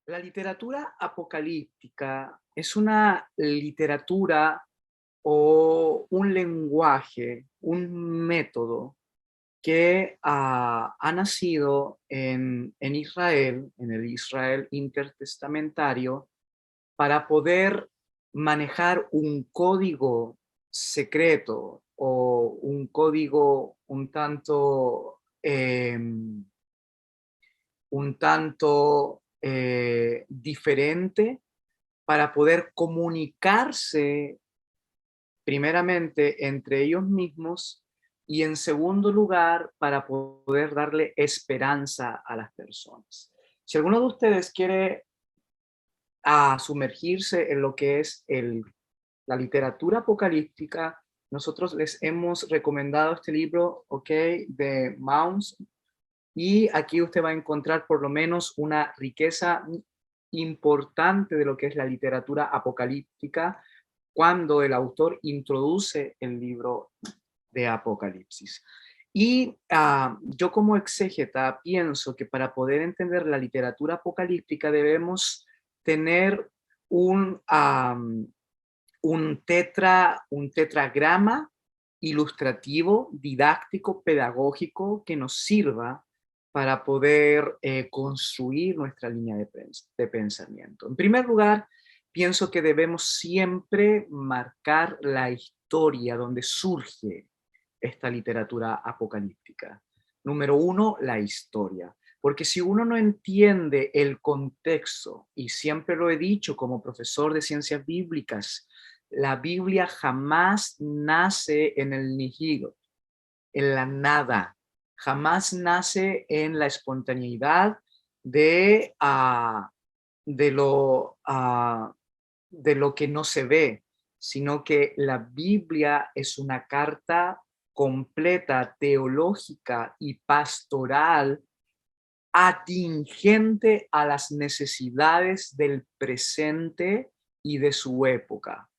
La literatura apocalíptica es una literatura o un lenguaje, un método que ha nacido en Israel, en el Israel intertestamentario, para poder manejar un código secreto o un código un tanto diferente para poder comunicarse primeramente entre ellos mismos y en segundo lugar para poder darle esperanza a las personas. Si alguno de ustedes quiere sumergirse en lo que es la literatura apocalíptica, nosotros les hemos recomendado este libro, ¿ok? De Mounds, y aquí usted va a encontrar por lo menos una riqueza importante de lo que es la literatura apocalíptica cuando el autor introduce el libro de Apocalipsis. Y yo como exégeta pienso que para poder entender la literatura apocalíptica debemos tener un, un tetragrama ilustrativo, didáctico, pedagógico que nos sirva para poder construir nuestra línea de pensamiento. En primer lugar, pienso que debemos siempre marcar la historia donde surge esta literatura apocalíptica. Número uno, la historia. Porque si uno no entiende el contexto, y siempre lo he dicho como profesor de ciencias bíblicas, la Biblia jamás nace en el nihilo, en la nada, jamás nace en la espontaneidad de, de, lo, uh, de lo que no se ve, sino que la Biblia es una carta completa, teológica y pastoral, atingente a las necesidades del presente y de su época.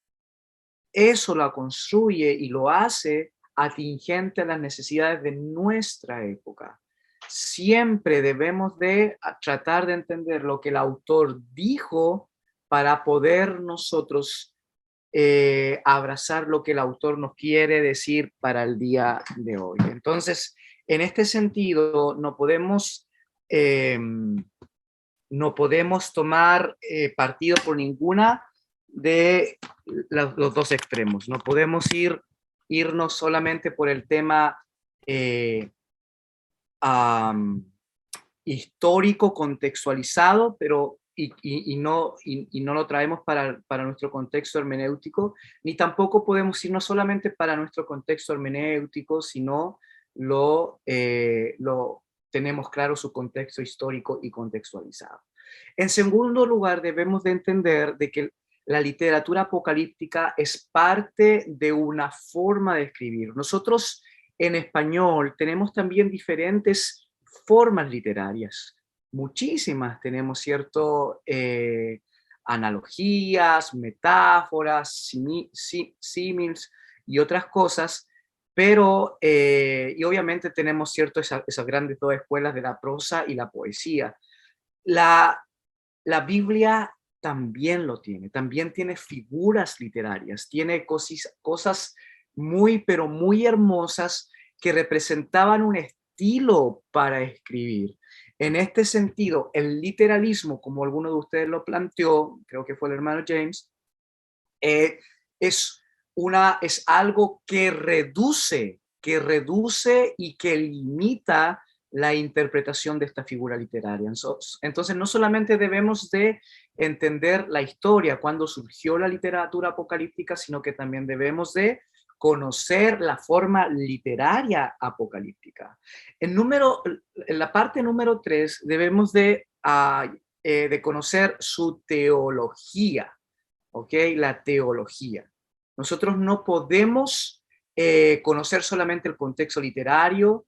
Eso la construye y lo hace atingente a las necesidades de nuestra época. Siempre debemos de tratar de entender lo que el autor dijo para poder nosotros abrazar lo que el autor nos quiere decir para el día de hoy. Entonces, en este sentido, eh, no podemos tomar partido por ninguna de los dos extremos. No podemos irnos solamente por el tema eh, um, histórico, contextualizado, pero y no lo traemos para nuestro contexto hermenéutico, ni tampoco podemos irnos solamente para nuestro contexto hermenéutico, sino lo tenemos claro su contexto histórico y contextualizado. En segundo lugar, debemos de entender de que la literatura apocalíptica es parte de una forma de escribir. Nosotros en español tenemos también diferentes formas literarias, muchísimas, tenemos analogías, metáforas, símiles y otras cosas, pero, y obviamente tenemos esas grandes dos escuelas de la prosa y la poesía. La, la Biblia también lo tiene, también tiene figuras literarias, tiene cosas muy, pero muy hermosas que representaban un estilo para escribir. En este sentido, el literalismo, como alguno de ustedes lo planteó, creo que fue el hermano James, eh, es, es algo que reduce y que limita la interpretación de esta figura literaria. Entonces, no solamente debemos de entender la historia, cuando surgió la literatura apocalíptica, sino que también debemos de conocer la forma literaria apocalíptica. En la parte número 3 debemos de conocer su teología, ¿ok? La teología. Nosotros no podemos conocer solamente el contexto literario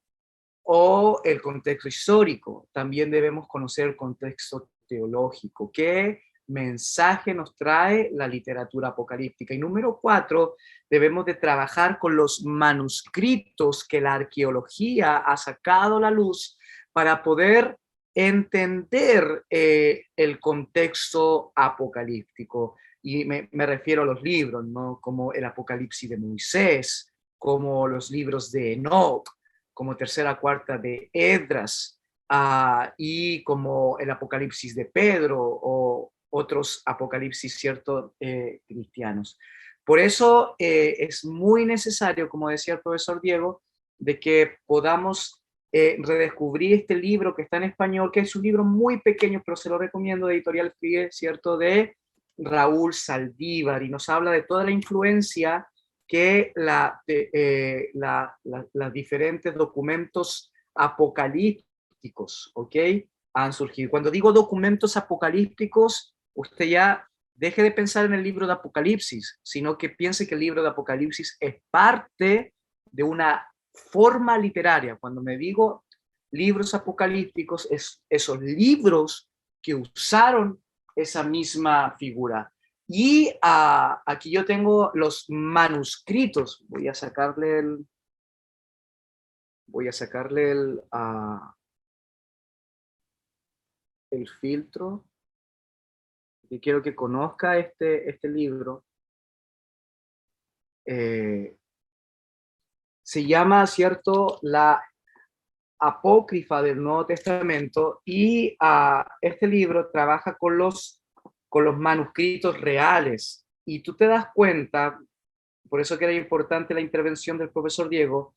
o el contexto histórico, también debemos conocer el contexto teológico. ¿Qué mensaje nos trae la literatura apocalíptica? Y número 4, debemos de trabajar con los manuscritos que la arqueología ha sacado a la luz para poder entender el contexto apocalíptico. Y me refiero a los libros, ¿no? Como el Apocalipsis de Moisés, como los libros de Enoch, como tercera, cuarta de Esdras, y como el Apocalipsis de Pedro o otros apocalipsis, ¿cierto?, cristianos. Por eso es muy necesario, como decía el profesor Diego, de que podamos redescubrir este libro que está en español, que es un libro muy pequeño, pero se lo recomiendo, de Editorial Frie, ¿cierto?, de Raúl Saldívar, y nos habla de toda la influencia que los diferentes documentos apocalípticos, ¿ok?, han surgido. Cuando digo documentos apocalípticos, usted ya deje de pensar en el libro de Apocalipsis, sino que piense que el libro de Apocalipsis es parte de una forma literaria. Cuando me digo libros apocalípticos, es esos libros que usaron esa misma figura. Y aquí yo tengo los manuscritos. Voy a sacarle el filtro, y quiero que conozca este libro. Se llama, ¿cierto?, la apócrifa del Nuevo Testamento, y este libro trabaja con los manuscritos reales. Y tú te das cuenta, por eso que era importante la intervención del profesor Diego,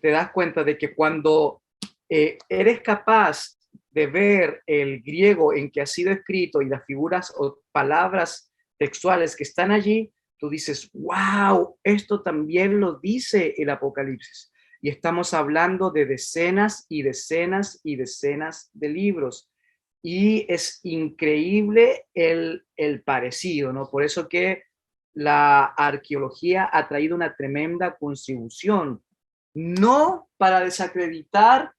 te das cuenta de que cuando eres capaz de ver el griego en que ha sido escrito y las figuras o palabras textuales que están allí, tú dices, wow, esto también lo dice el Apocalipsis. Y estamos hablando de decenas y decenas y decenas de libros. Y es increíble el parecido, ¿no? Por eso que la arqueología ha traído una tremenda contribución, no para desacreditar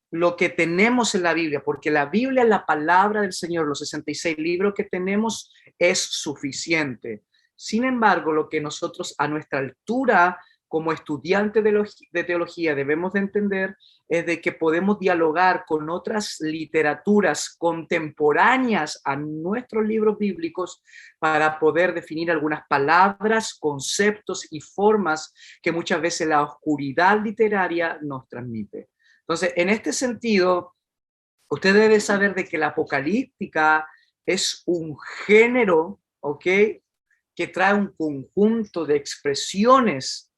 lo que tenemos en la Biblia, porque la Biblia es la palabra del Señor, los 66 libros que tenemos es suficiente. Sin embargo, lo que nosotros a nuestra altura como estudiantes de teología debemos de entender es de que podemos dialogar con otras literaturas contemporáneas a nuestros libros bíblicos para poder definir algunas palabras, conceptos y formas que muchas veces la oscuridad literaria nos transmite. Entonces, en este sentido, usted debe saber de que la apocalíptica es un género, ¿ok?, que trae un conjunto de expresiones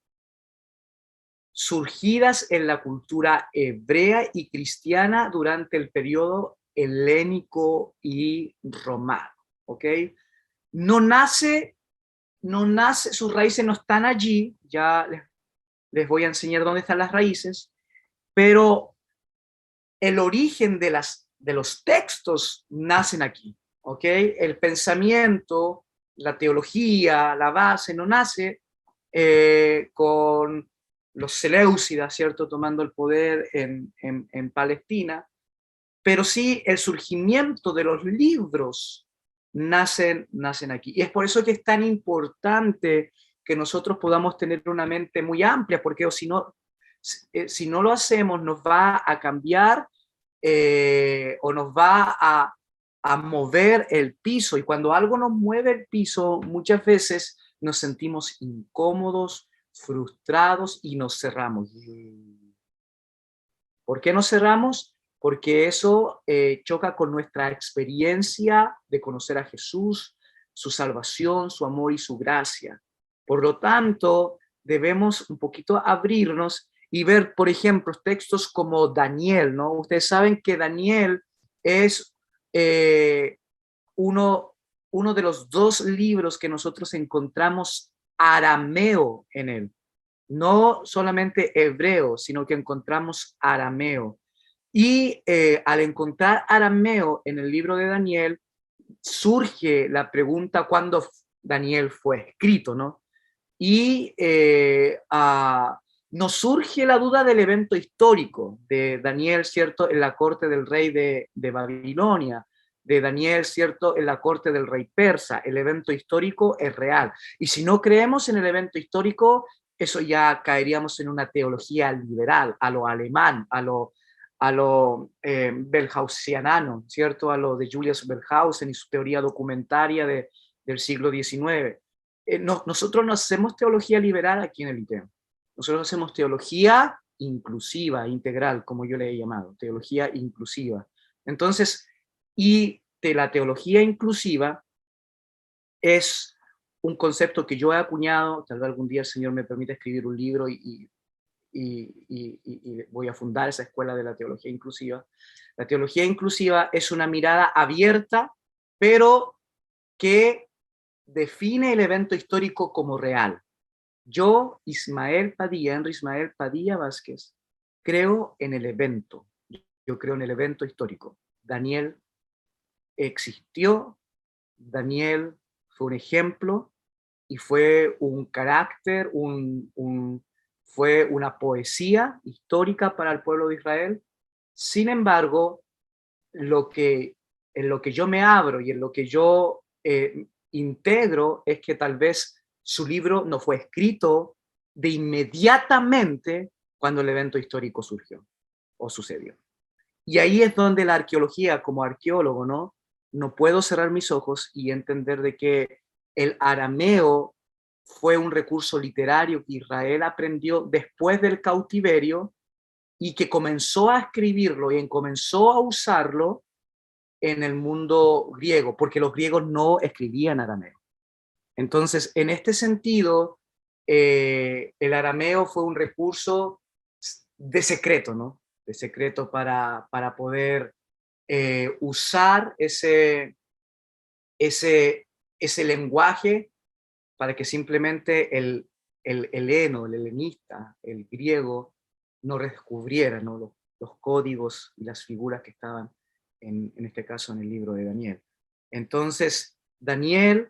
surgidas en la cultura hebrea y cristiana durante el periodo helénico y romano, ¿ok? No nace, sus raíces no están allí, ya les voy a enseñar dónde están las raíces, pero el origen de los textos nacen aquí, ¿ok? El pensamiento, la teología, la base, no nace con los Seleucidas, ¿cierto?, tomando el poder en Palestina, pero sí el surgimiento de los libros nacen aquí. Y es por eso que es tan importante que nosotros podamos tener una mente muy amplia, porque si no lo hacemos, nos va a cambiar o nos va a mover el piso. Y cuando algo nos mueve el piso, muchas veces nos sentimos incómodos, frustrados y nos cerramos. ¿Por qué nos cerramos? Porque eso choca con nuestra experiencia de conocer a Jesús, su salvación, su amor y su gracia. Por lo tanto, debemos un poquito abrirnos y ver, por ejemplo, textos como Daniel, ¿no? Ustedes saben que Daniel es uno, uno de los dos libros que nosotros encontramos arameo en él. No solamente hebreo, sino que encontramos arameo. Y al encontrar arameo en el libro de Daniel, surge la pregunta cuándo Daniel fue escrito, ¿no? Y nos surge la duda del evento histórico de Daniel, ¿cierto?, en la corte del rey de Babilonia, de Daniel, ¿cierto?, en la corte del rey persa. El evento histórico es real. Y si no creemos en el evento histórico, eso ya caeríamos en una teología liberal, a lo alemán, a lo Bellhausianano, ¿cierto? A lo de Julius Bellhausen y su teoría documentaria del siglo XIX. Nosotros no hacemos teología liberal aquí en el ITEM. Nosotros hacemos teología inclusiva, integral, como yo le he llamado, teología inclusiva. Entonces, y de la teología inclusiva es un concepto que yo he acuñado, tal vez algún día el Señor me permita escribir un libro y voy a fundar esa escuela de la teología inclusiva. La teología inclusiva es una mirada abierta, pero que define el evento histórico como real. Yo, Henry Ismael Padilla Vázquez, creo en el evento. Yo creo en el evento histórico. Daniel existió, Daniel fue un ejemplo y fue un carácter, fue una poesía histórica para el pueblo de Israel. Sin embargo, en lo que yo me abro y en lo que yo integro es que tal vez su libro no fue escrito de inmediatamente cuando el evento histórico surgió o sucedió. Y ahí es donde la arqueología, como arqueólogo, no puedo cerrar mis ojos y entender de que el arameo fue un recurso literario que Israel aprendió después del cautiverio y que comenzó a escribirlo y comenzó a usarlo en el mundo griego, porque los griegos no escribían arameo. Entonces, en este sentido, el arameo fue un recurso de secreto, ¿no? De secreto para poder usar ese lenguaje para que simplemente el heleno, el helenista, el griego, no descubriera, ¿no? Los códigos y las figuras que estaban, en este caso, en el libro de Daniel. Entonces, Daniel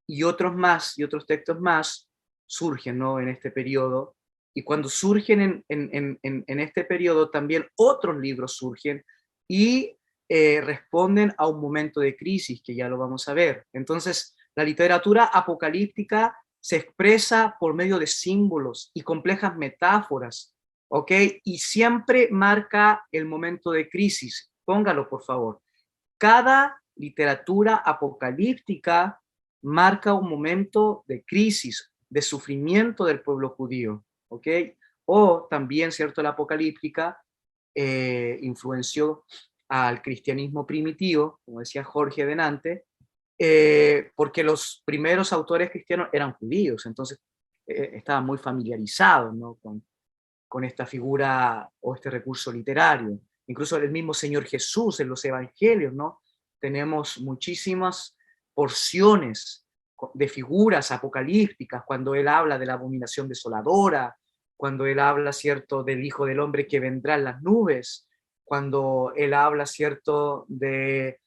y otros más, y otros textos más, surgen, ¿no? En este periodo, y cuando surgen en este periodo, también otros libros surgen y responden a un momento de crisis, que ya lo vamos a ver. Entonces, la literatura apocalíptica se expresa por medio de símbolos y complejas metáforas, ¿ok? Y siempre marca el momento de crisis. Póngalo, por favor. Cada literatura apocalíptica marca un momento de crisis, de sufrimiento del pueblo judío, ¿ok? O también, ¿cierto? La apocalíptica influenció al cristianismo primitivo, como decía Jorge delante, porque los primeros autores cristianos eran judíos, entonces estaban muy familiarizados, ¿no? con esta figura o este recurso literario. Incluso el mismo Señor Jesús en los evangelios, ¿no? Tenemos muchísimas porciones de figuras apocalípticas cuando él habla de la abominación desoladora, cuando él habla, ¿cierto?, del Hijo del Hombre que vendrá en las nubes, cuando él habla, ¿cierto?, de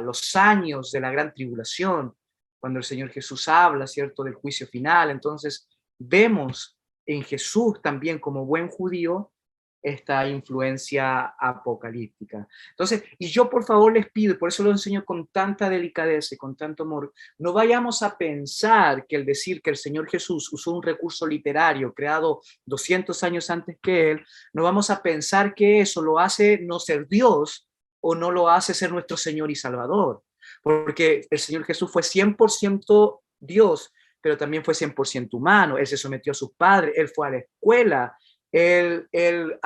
los años de la gran tribulación, cuando el Señor Jesús habla, ¿cierto?, del juicio final. Entonces, vemos en Jesús también como buen judío esta influencia apocalíptica. Entonces, y yo por favor les pido, y por eso lo enseño con tanta delicadeza y con tanto amor, no vayamos a pensar que el decir que el Señor Jesús usó un recurso literario creado 200 años antes que él, no vamos a pensar que eso lo hace no ser Dios o no lo hace ser nuestro Señor y Salvador, porque el Señor Jesús fue 100% Dios, pero también fue 100% humano. Él se sometió a sus padres, él fue a la escuela, él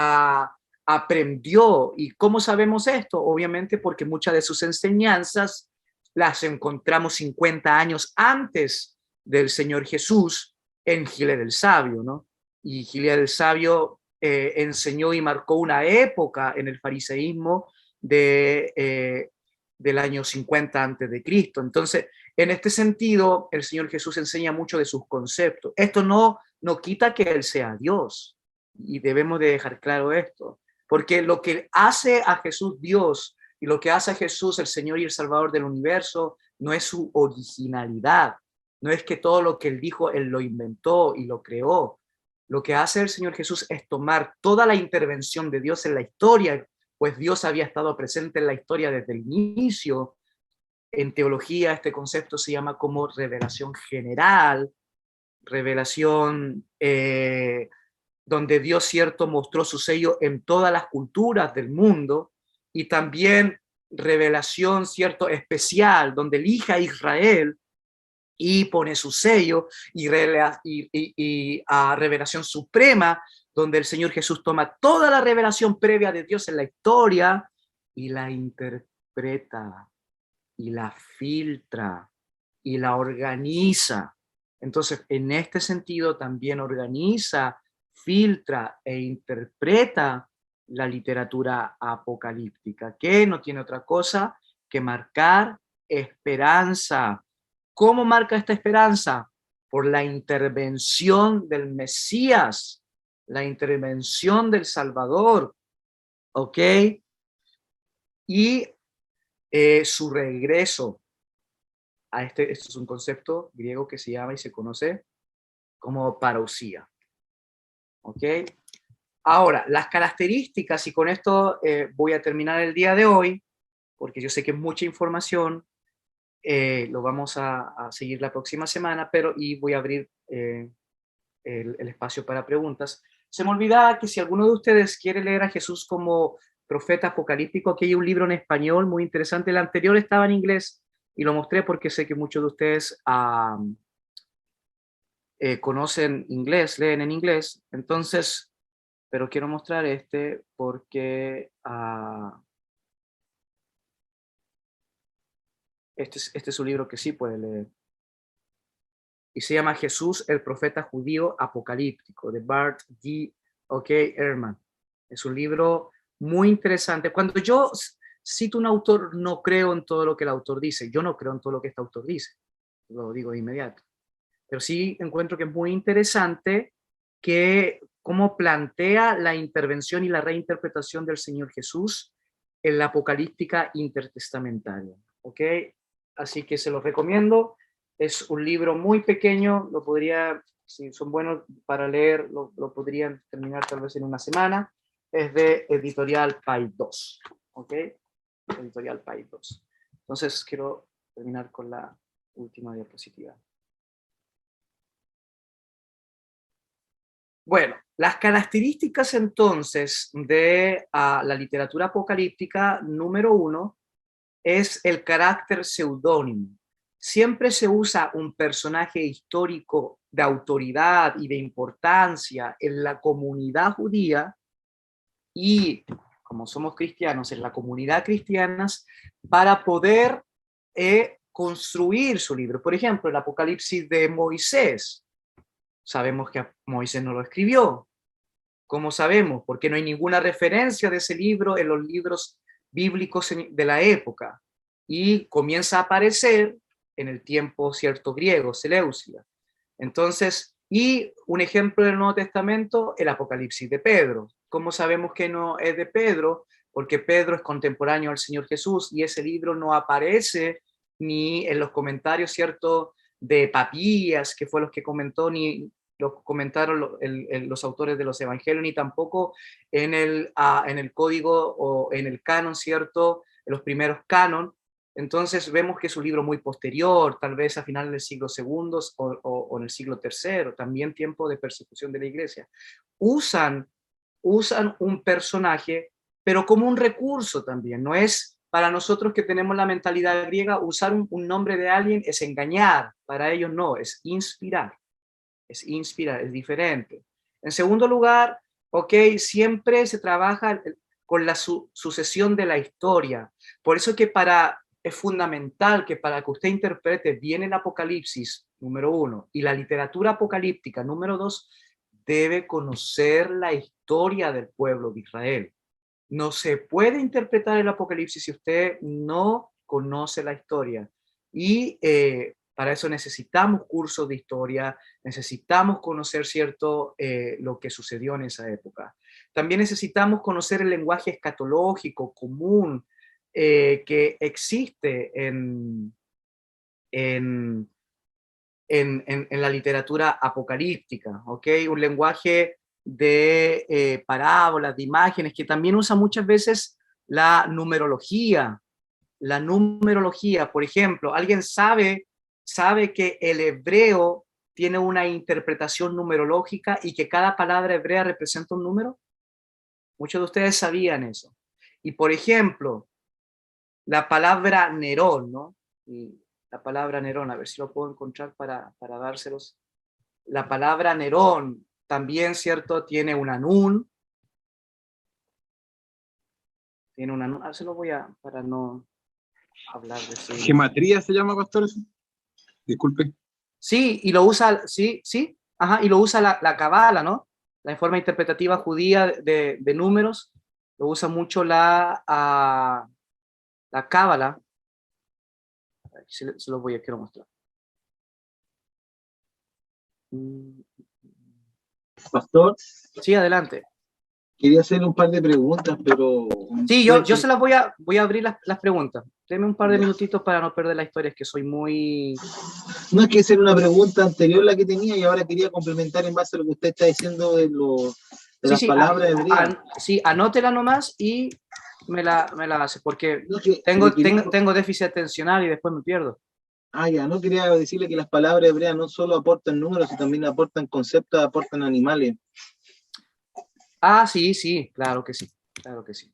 aprendió. ¿Y cómo sabemos esto? Obviamente porque muchas de sus enseñanzas las encontramos 50 años antes del Señor Jesús en Gilead el Sabio, ¿no? Y Gilead el Sabio enseñó y marcó una época en el fariseísmo del año 50 antes de Cristo. Entonces, en este sentido, el Señor Jesús enseña mucho de sus conceptos. Esto no quita que Él sea Dios, y debemos de dejar claro esto, porque lo que hace a Jesús Dios y lo que hace a Jesús el Señor y el Salvador del universo no es su originalidad, no es que todo lo que Él dijo, Él lo inventó y lo creó. Lo que hace el Señor Jesús es tomar toda la intervención de Dios en la historia, pues Dios había estado presente en la historia desde el inicio. En teología este concepto se llama como revelación general, revelación donde Dios, cierto, mostró su sello en todas las culturas del mundo, y también revelación, cierto, especial, donde elija a Israel y pone su sello, y a revelación suprema, donde el Señor Jesús toma toda la revelación previa de Dios en la historia y la interpreta y la filtra y la organiza. Entonces, en este sentido, también organiza, filtra e interpreta la literatura apocalíptica, que no tiene otra cosa que marcar esperanza. ¿Cómo marca esta esperanza? Por la intervención del Mesías, la intervención del Salvador, ¿ok? Y su regreso a este es un concepto griego que se llama y se conoce como parousia, ¿ok? Ahora, las características, y con esto voy a terminar el día de hoy, porque yo sé que es mucha información, lo vamos a seguir la próxima semana, pero y voy a abrir el espacio para preguntas. Se me olvidaba que si alguno de ustedes quiere leer a Jesús como profeta apocalíptico, aquí hay un libro en español muy interesante. El anterior estaba en inglés y lo mostré porque sé que muchos de ustedes conocen inglés, leen en inglés. Entonces, pero quiero mostrar este porque este es un libro que sí puede leer. Y se llama Jesús, el profeta judío apocalíptico, de Bart D. Ehrman. Es un libro muy interesante. Cuando yo cito un autor, no creo en todo lo que el autor dice. Yo no creo en todo lo que este autor dice. Lo digo de inmediato. Pero sí encuentro que es muy interesante que cómo plantea la intervención y la reinterpretación del Señor Jesús en la apocalíptica intertestamentaria. ¿Ok? Así que se los recomiendo. Es un libro muy pequeño, lo podría, si son buenos para leer, lo podrían terminar tal vez en una semana. Es de Editorial Paidós, ¿ok? Editorial Paidós. Entonces quiero terminar con la última diapositiva. Bueno, las características entonces de la literatura apocalíptica, número uno, es el carácter seudónimo. Siempre se usa un personaje histórico de autoridad y de importancia en la comunidad judía y, como somos cristianos, en la comunidad cristiana, para poder construir su libro. Por ejemplo, el Apocalipsis de Moisés. Sabemos que Moisés no lo escribió. ¿Cómo sabemos? Porque no hay ninguna referencia de ese libro en los libros bíblicos de la época. Y comienza a aparecer en el tiempo cierto griego, Seleucia. Entonces, y un ejemplo del Nuevo Testamento, el Apocalipsis de Pedro. ¿Cómo sabemos que no es de Pedro? Porque Pedro es contemporáneo al Señor Jesús y ese libro no aparece ni en los comentarios, ¿cierto?, de Papías, que fue los que comentó, ni lo comentaron los autores de los evangelios, ni tampoco en el código o en el canon, ¿cierto?, en los primeros canon. Entonces vemos que es un libro muy posterior, tal vez a finales del siglo II o en el siglo III, también tiempo de persecución de la iglesia. Usan un personaje, pero como un recurso también. No es para nosotros que tenemos la mentalidad griega, usar un nombre de alguien es engañar. Para ellos no, es inspirar. Es inspirar, es diferente. En segundo lugar, ok, siempre se trabaja con la sucesión de la historia. Por eso que es fundamental que para que usted interprete bien el Apocalipsis, número uno, y la literatura apocalíptica, número dos, debe conocer la historia del pueblo de Israel. No se puede interpretar el Apocalipsis si usted no conoce la historia. Y para eso necesitamos cursos de historia, necesitamos conocer, ¿cierto?, lo que sucedió en esa época. También necesitamos conocer el lenguaje escatológico común que existe en, en la literatura apocalíptica, ¿ok? Un lenguaje de parábolas, de imágenes, que también usa muchas veces la numerología. La numerología, por ejemplo, alguien sabe que el hebreo tiene una interpretación numerológica y que cada palabra hebrea representa un número? Muchos de ustedes sabían eso. Y por ejemplo, la palabra Nerón, ¿no? Y la palabra Nerón, a ver si lo puedo encontrar para dárselos. La palabra Nerón también, ¿cierto? Tiene una nun. Tiene una nun. Se lo voy a, para no hablar de eso. ¿Gematría se llama, pastor? Disculpe. Sí, y lo usa, sí, ajá, y lo usa la Cabala, ¿no? La forma interpretativa judía de números, lo usa mucho la Cábala. Se lo voy a quiero mostrar. Pastor, Sí, adelante. quería hacerle un par de preguntas, pero... Sí, yo se las voy a abrir las preguntas. Deme un par de minutitos para no perder la historia, es que soy muy... No es que hacer una pregunta anterior la que tenía y ahora quería complementar en base a lo que usted está diciendo de Sí, las sí, palabras hebreas. sí, anótela nomás y me la hace, porque No, que tengo, le quería... tengo déficit atencional y después me pierdo. Ah, ya, no quería decirle que las palabras hebreas no solo aportan números, sino también aportan conceptos, aportan animales. Ah, sí, sí, claro que sí, claro que sí,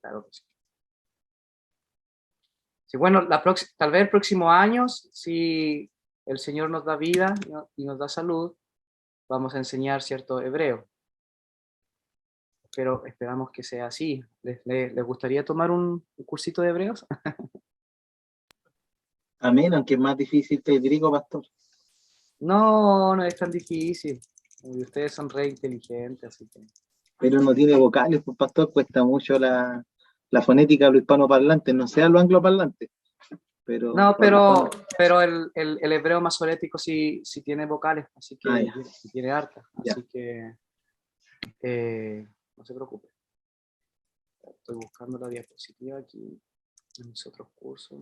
claro que sí. Sí, bueno, tal vez el próximo año, si el Señor nos da vida y nos da salud, vamos a enseñar cierto hebreo. Pero esperamos que sea así. ¿Les gustaría tomar un cursito de hebreos? Amén, aunque es más difícil que el griego, pastor. No, no es tan difícil. Y ustedes son re inteligentes, así que... Pero no tiene vocales, pues pastor, cuesta mucho la fonética de los hispanoparlantes, no sea lo angloparlante. Pero, No, pero el hebreo masorético sí tiene vocales, así ah, que ya, sí tiene harta, ya. así que no se preocupe. Estoy buscando la diapositiva aquí en mis otros cursos.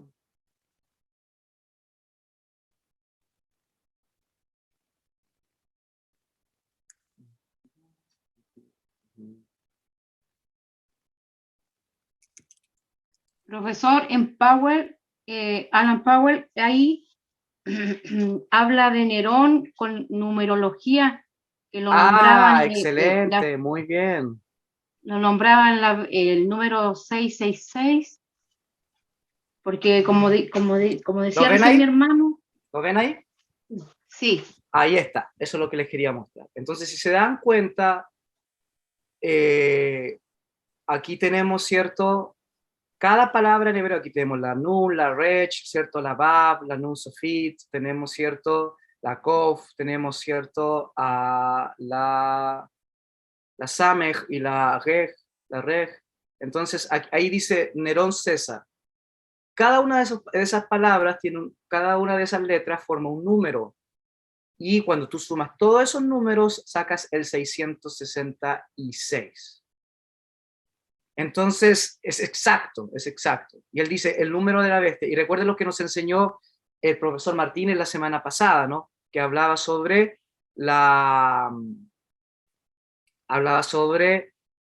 Profesor, en Powell, Alan Powell, ahí habla de Nerón con numerología, que lo nombraban, Excelente, muy bien. lo nombraban el número 666, porque como ¿Lo decía ven recién mi ahí? hermano, ¿Lo ven ahí? sí, Ahí está, eso es lo que les quería mostrar. Entonces, si se dan cuenta, aquí tenemos, ¿cierto? Cada palabra en hebreo, aquí tenemos la nun, la rech, ¿cierto? La bab, la nun sofit, tenemos, ¿cierto? La kof, tenemos, ¿cierto? La samej y la rej. Entonces, ahí dice Nerón César. Cada una de esas palabras, cada una de esas letras forma un número. Y cuando tú sumas todos esos números, sacas el 666. Entonces, es exacto, es exacto. Y él dice el número de la bestia. Y recuerden lo que nos enseñó el profesor Martínez la semana pasada, ¿no? Que hablaba sobre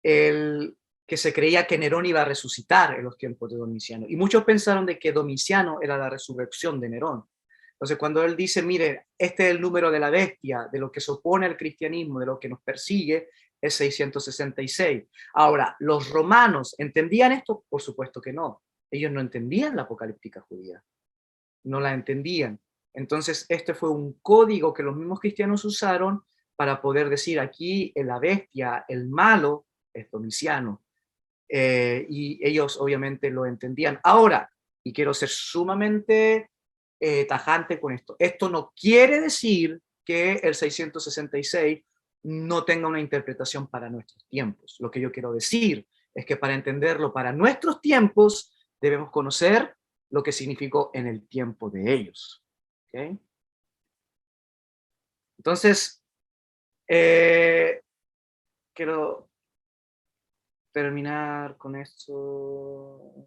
el que se creía que Nerón iba a resucitar en los tiempos de Domiciano. Y muchos pensaron de que Domiciano era la resurrección de Nerón. Entonces, cuando él dice, mire, este es el número de la bestia, de lo que se opone al cristianismo, de lo que nos persigue, es 666. Ahora, ¿los romanos entendían esto? Por supuesto que no. Ellos no entendían la apocalíptica judía. No la entendían. Entonces, este fue un código que los mismos cristianos usaron para poder decir aquí la bestia, el malo, es Domiciano. Y ellos obviamente lo entendían. Ahora, y quiero ser sumamente tajante con esto, esto no quiere decir que el 666 no tenga una interpretación para nuestros tiempos. Lo que yo quiero decir es que para entenderlo para nuestros tiempos debemos conocer lo que significó en el tiempo de ellos. ¿Okay? Entonces, quiero terminar con esto.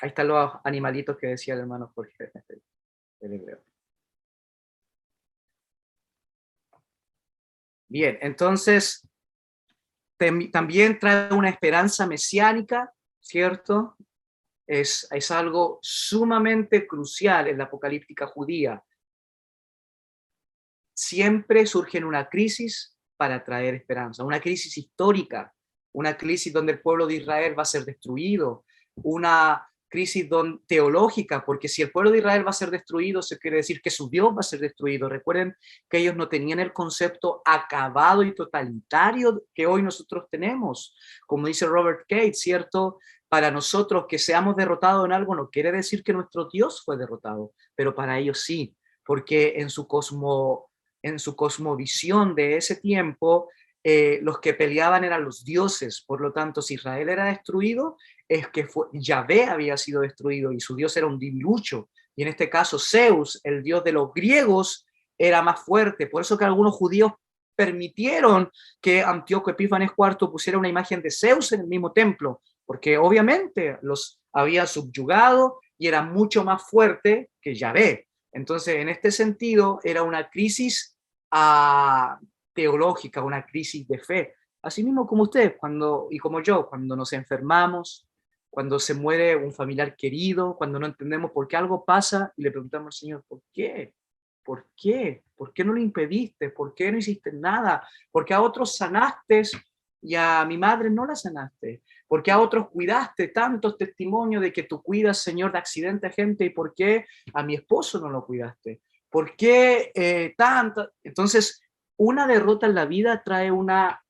Ahí están los animalitos que decía el hermano Jorge del hebreo. Bien, entonces también trae una esperanza mesiánica, ¿cierto? es algo sumamente crucial en la apocalíptica judía. Siempre surge una crisis para traer esperanza, una crisis histórica, una crisis donde el pueblo de Israel va a ser destruido, una crisis teológica, porque si el pueblo de Israel va a ser destruido, eso quiere decir que su Dios va a ser destruido. Recuerden que ellos no tenían el concepto acabado y totalitario que hoy nosotros tenemos. Como dice Robert Gates, ¿cierto? Para nosotros que seamos derrotados en algo no quiere decir que nuestro Dios fue derrotado, pero para ellos sí, porque en su cosmovisión de ese tiempo, los que peleaban eran los dioses. Por lo tanto, si Israel era destruido, es que Yahvé había sido destruido y su dios era un divilucho. Y en este caso, Zeus, el dios de los griegos, era más fuerte. Por eso que algunos judíos permitieron que Antíoco Epífanes IV pusiera una imagen de Zeus en el mismo templo, porque obviamente los había subyugado y era mucho más fuerte que Yahvé. Entonces, en este sentido, era una crisis teológica, una crisis de fe. Así mismo como usted, y como yo, cuando nos enfermamos, cuando se muere un familiar querido, cuando no entendemos por qué algo pasa y le preguntamos al Señor, ¿por qué? ¿Por qué? ¿Por qué no lo impediste? ¿Por qué no hiciste nada? ¿Por qué a otros sanaste y a mi madre no la sanaste? ¿Por qué a otros cuidaste? Tantos testimonios de que tú cuidas, Señor, de accidente a gente, y por qué a mi esposo no lo cuidaste. ¿Por qué tanto? Entonces, una derrota en la vida trae una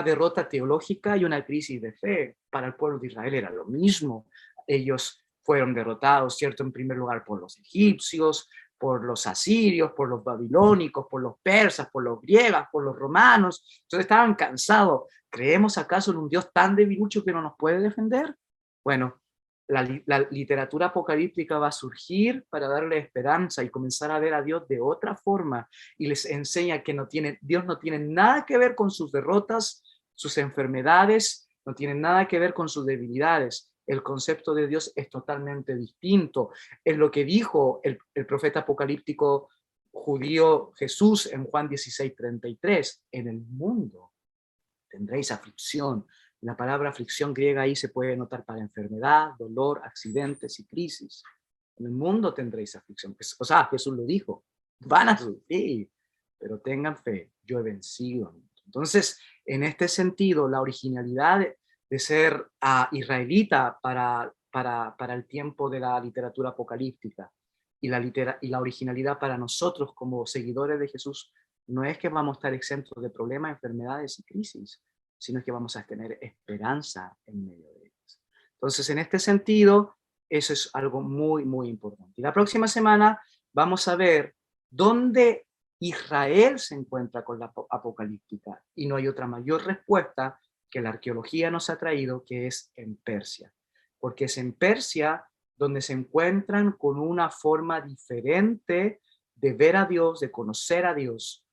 derrota teológica y una crisis de fe. Para el pueblo de Israel era lo mismo. Ellos fueron derrotados, ¿cierto? En primer lugar por los egipcios, por los asirios, por los babilónicos, por los persas, por los griegos, por los romanos. Entonces estaban cansados. ¿Creemos acaso en un Dios tan debilucho que no nos puede defender? Bueno, la literatura apocalíptica va a surgir para darle esperanza y comenzar a ver a Dios de otra forma, y les enseña que Dios no tiene nada que ver con sus derrotas, sus enfermedades, no tiene nada que ver con sus debilidades. El concepto de Dios es totalmente distinto. Es lo que dijo el profeta apocalíptico judío Jesús en Juan 16:33. En el mundo tendréis aflicción. La palabra aflicción griega ahí se puede notar para enfermedad, dolor, accidentes y crisis. En el mundo tendréis aflicción. O sea, Jesús lo dijo. Van a sufrir, pero tengan fe. Yo he vencido. Entonces, en este sentido, la originalidad de ser israelita para el tiempo de la literatura apocalíptica y la originalidad para nosotros como seguidores de Jesús no es que vamos a estar exentos de problemas, enfermedades y crisis, sino que vamos a tener esperanza en medio de ellas. Entonces, en este sentido, eso es algo muy, muy importante. Y la próxima semana vamos a ver dónde Israel se encuentra con la apocalíptica, y no hay otra mayor respuesta que la arqueología nos ha traído, que es en Persia, porque es en Persia donde se encuentran con una forma diferente de ver a Dios, de conocer a Dios.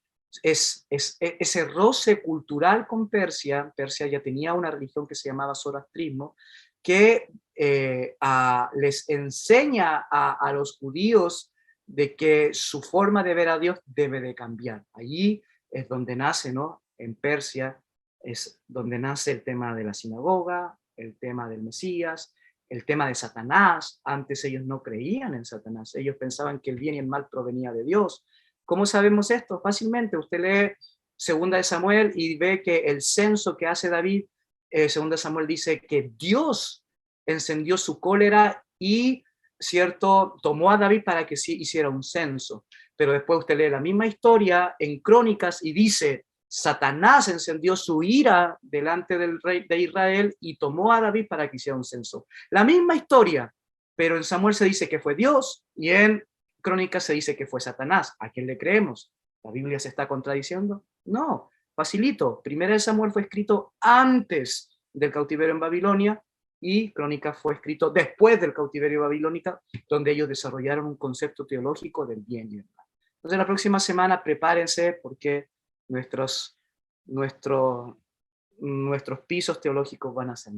Es ese roce cultural con Persia. Persia ya tenía una religión que se llamaba zoroastrismo, que les enseña a los judíos de que su forma de ver a Dios debe de cambiar. Allí es donde nace, ¿no? En Persia es donde nace el tema de la sinagoga, el tema del Mesías, el tema de Satanás. Antes ellos no creían en Satanás, ellos pensaban que el bien y el mal provenía de Dios. ¿Cómo sabemos esto? Fácilmente, usted lee 2 de Samuel y ve que el censo que hace David, 2 de Samuel dice que Dios encendió su cólera y, ¿cierto?, tomó a David para que sí hiciera un censo. Pero después usted lee la misma historia en Crónicas y dice, Satanás encendió su ira delante del rey de Israel y tomó a David para que hiciera un censo. La misma historia, pero en Samuel se dice que fue Dios y en Crónicas se dice que fue Satanás. ¿A quién le creemos? ¿La Biblia se está contradiciendo? No, facilito. 1 de Samuel fue escrito antes del cautiverio en Babilonia y Crónicas fue escrito después del cautiverio babilónico, donde ellos desarrollaron un concepto teológico del bien y el mal. Entonces la próxima semana prepárense, porque nuestros pisos teológicos van a ser